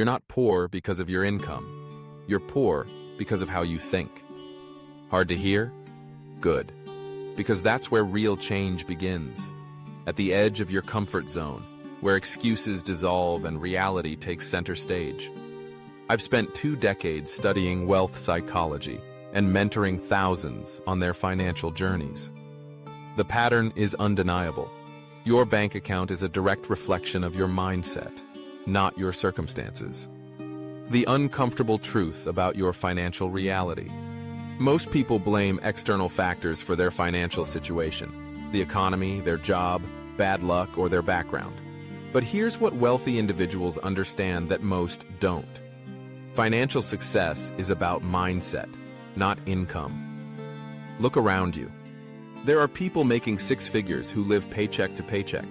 You're not poor because of your income. You're poor because of how you think. Hard to hear? Good. Because that's where real change begins. At the edge of your comfort zone, where excuses dissolve and reality takes center stage. I've spent 2 decades studying wealth psychology and mentoring thousands on their financial journeys. The pattern is undeniable. Your bank account is a direct reflection of your mindset, not your circumstances. The uncomfortable truth about your financial reality. Most people blame external factors for their financial situation: the economy, their job, bad luck, or their background. But here's what wealthy individuals understand that most don't. Financial success is about mindset, not income. Look around you. There are people making 6 figures who live paycheck to paycheck.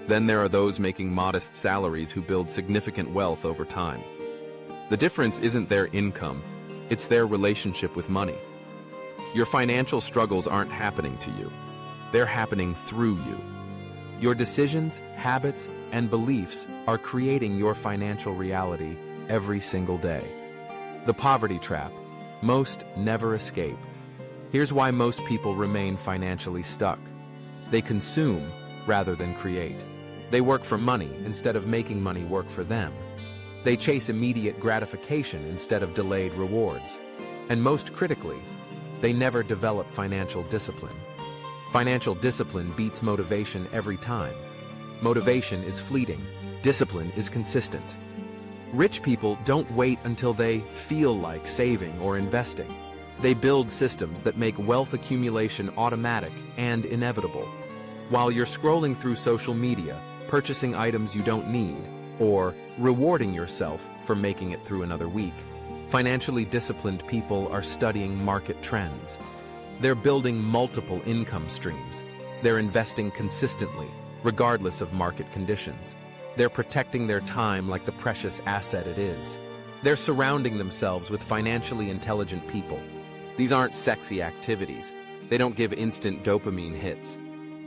Then there are those making modest salaries who build significant wealth over time. The difference isn't their income, it's their relationship with money. Your financial struggles aren't happening to you. They're happening through you. Your decisions, habits, and beliefs are creating your financial reality every single day. The poverty trap. Most never escape. Here's why most people remain financially stuck. They consume rather than create. They work for money instead of making money work for them. They chase immediate gratification instead of delayed rewards. And most critically, they never develop financial discipline. Financial discipline beats motivation every time. Motivation is fleeting. Discipline is consistent. Rich people don't wait until they feel like saving or investing. They build systems that make wealth accumulation automatic and inevitable. While you're scrolling through social media, purchasing items you don't need, or rewarding yourself for making it through another week, financially disciplined people are studying market trends. They're building multiple income streams. They're investing consistently, regardless of market conditions. They're protecting their time like the precious asset it is. They're surrounding themselves with financially intelligent people. These aren't sexy activities. They don't give instant dopamine hits,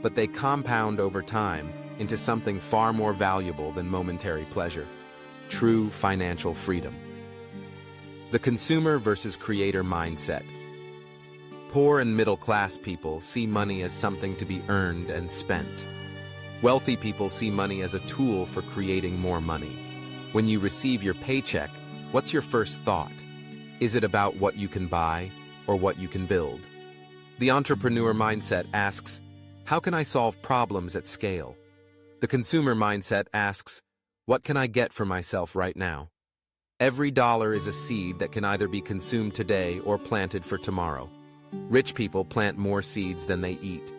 but they compound over time into something far more valuable than momentary pleasure: true financial freedom. The consumer versus creator mindset. Poor and middle-class people see money as something to be earned and spent. Wealthy people see money as a tool for creating more money. When you receive your paycheck, what's your first thought? Is it about what you can buy or what you can build? The entrepreneur mindset asks, how can I solve problems at scale? The consumer mindset asks, what can I get for myself right now? Every dollar is a seed that can either be consumed today or planted for tomorrow. Rich people plant more seeds than they eat.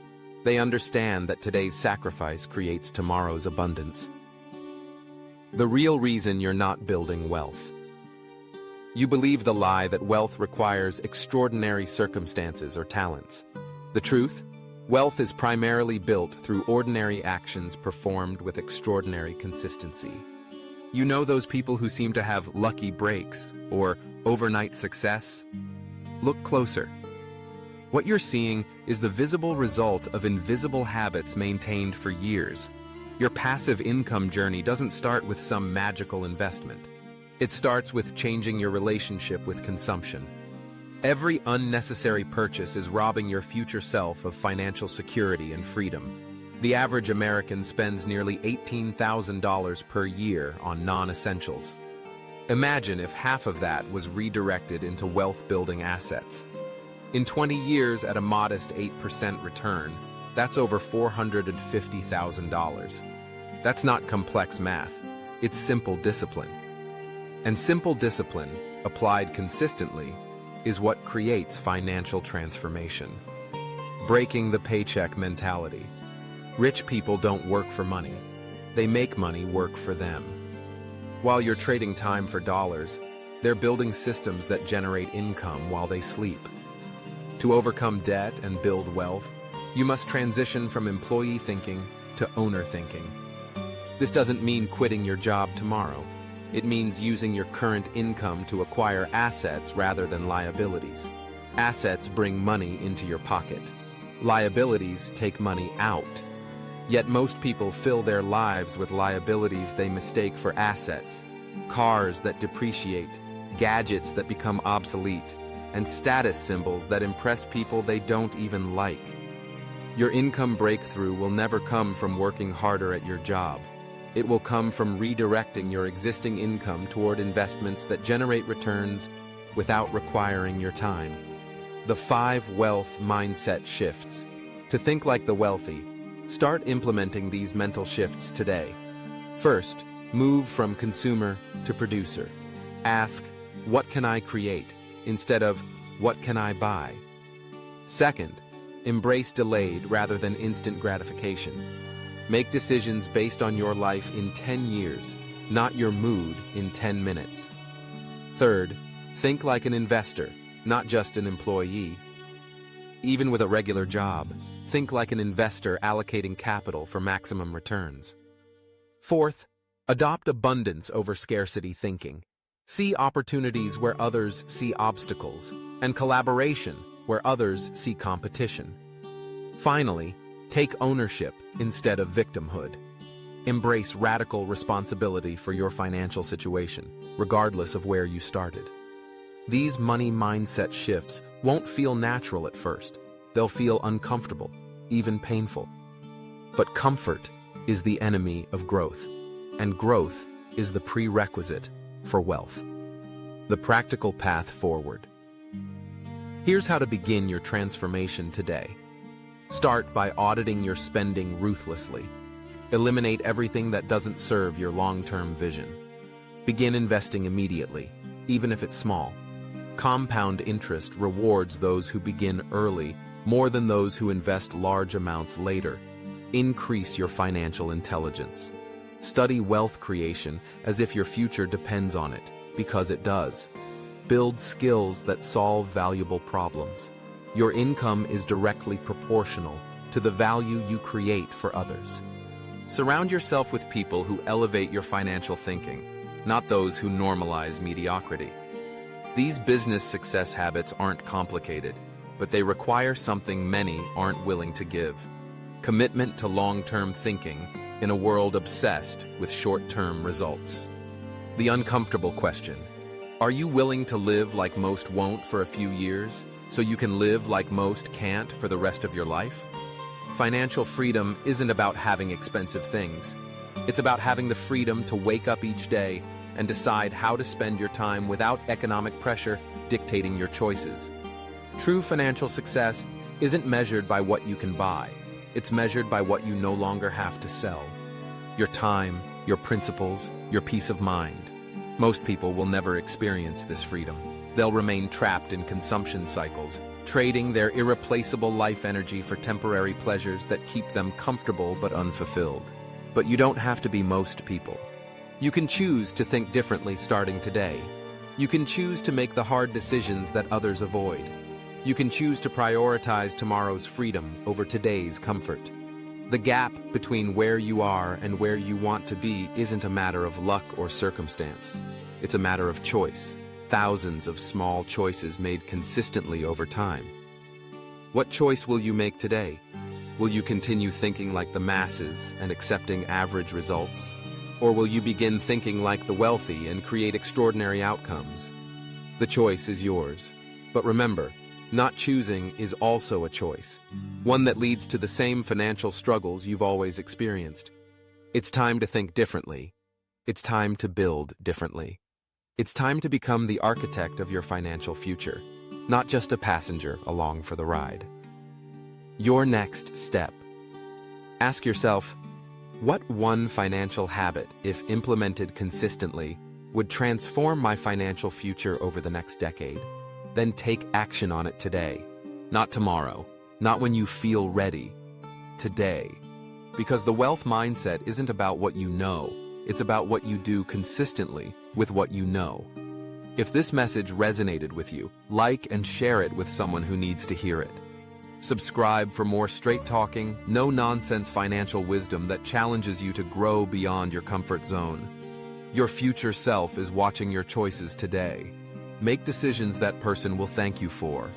They understand that today's sacrifice creates tomorrow's abundance. The real reason you're not building wealth. You believe the lie that wealth requires extraordinary circumstances or talents. The truth? Wealth is primarily built through ordinary actions performed with extraordinary consistency. You know those people who seem to have lucky breaks or overnight success? Look closer. What you're seeing is the visible result of invisible habits maintained for years. Your passive income journey doesn't start with some magical investment. It starts with changing your relationship with consumption. Every unnecessary purchase is robbing your future self of financial security and freedom. The average American spends nearly $18,000 per year on non-essentials. Imagine if half of that was redirected into wealth-building assets. In 20 years at a modest 8% return, that's over $450,000. That's not complex math, it's simple discipline. And simple discipline, applied consistently, is what creates financial transformation. Breaking the paycheck mentality. Rich people don't work for money. They make money work for them. While you're trading time for dollars, they're building systems that generate income while they sleep. To overcome debt and build wealth, you must transition from employee thinking to owner thinking. This doesn't mean quitting your job tomorrow. It means using your current income to acquire assets rather than liabilities. Assets bring money into your pocket. Liabilities take money out. Yet most people fill their lives with liabilities they mistake for assets. cars that depreciate, gadgets that become obsolete, and status symbols that impress people they don't even like. Your income breakthrough will never come from working harder at your job. It will come from redirecting your existing income toward investments that generate returns without requiring your time. The 5 wealth mindset shifts. To think like the wealthy, start implementing these mental shifts today. First, move from consumer to producer. Ask, what can I create? Instead of, what can I buy? Second, embrace delayed rather than instant gratification. Make decisions based on your life in 10 years, not your mood in 10 minutes. Third, think like an investor, not just an employee. Even with a regular job, think like an investor allocating capital for maximum returns. Fourth, adopt abundance over scarcity thinking. See opportunities where others see obstacles, and collaboration where others see competition. Finally, take ownership instead of victimhood. Embrace radical responsibility for your financial situation, regardless of where you started. These money mindset shifts won't feel natural at first. They'll feel uncomfortable, even painful. But comfort is the enemy of growth, and growth is the prerequisite for wealth. The practical path forward. Here's how to begin your transformation today. Start by auditing your spending ruthlessly. Eliminate everything that doesn't serve your long-term vision. Begin investing immediately, even if it's small. Compound interest rewards those who begin early more than those who invest large amounts later. Increase your financial intelligence. Study wealth creation as if your future depends on it, because it does. Build skills that solve valuable problems. Your income is directly proportional to the value you create for others. Surround yourself with people who elevate your financial thinking, not those who normalize mediocrity. These business success habits aren't complicated, but they require something many aren't willing to give: commitment to long-term thinking in a world obsessed with short-term results. The uncomfortable question: are you willing to live like most won't for a few years, so you can live like most can't for the rest of your life? Financial freedom isn't about having expensive things. It's about having the freedom to wake up each day and decide how to spend your time without economic pressure dictating your choices. True financial success isn't measured by what you can buy. It's measured by what you no longer have to sell. Your time, your principles, your peace of mind. Most people will never experience this freedom. They'll remain trapped in consumption cycles, trading their irreplaceable life energy for temporary pleasures that keep them comfortable but unfulfilled. But you don't have to be most people. You can choose to think differently starting today. You can choose to make the hard decisions that others avoid. You can choose to prioritize tomorrow's freedom over today's comfort. The gap between where you are and where you want to be isn't a matter of luck or circumstance. It's a matter of choice. Thousands of small choices made consistently over time. What choice will you make today? Will you continue thinking like the masses and accepting average results? Or will you begin thinking like the wealthy and create extraordinary outcomes? The choice is yours. But remember, not choosing is also a choice, one that leads to the same financial struggles you've always experienced. It's time to think differently. It's time to build differently. It's time to become the architect of your financial future, not just a passenger along for the ride. Your next step. Ask yourself, what one financial habit, if implemented consistently, would transform my financial future over the next decade? Then take action on it today. Not tomorrow, not when you feel ready. Today. Because the wealth mindset isn't about what you know, it's about what you do consistently with what you know. If this message resonated with you, like and share it with someone who needs to hear it. Subscribe for more straight-talking, no-nonsense financial wisdom that challenges you to grow beyond your comfort zone. Your future self is watching your choices today. Make decisions that person will thank you for.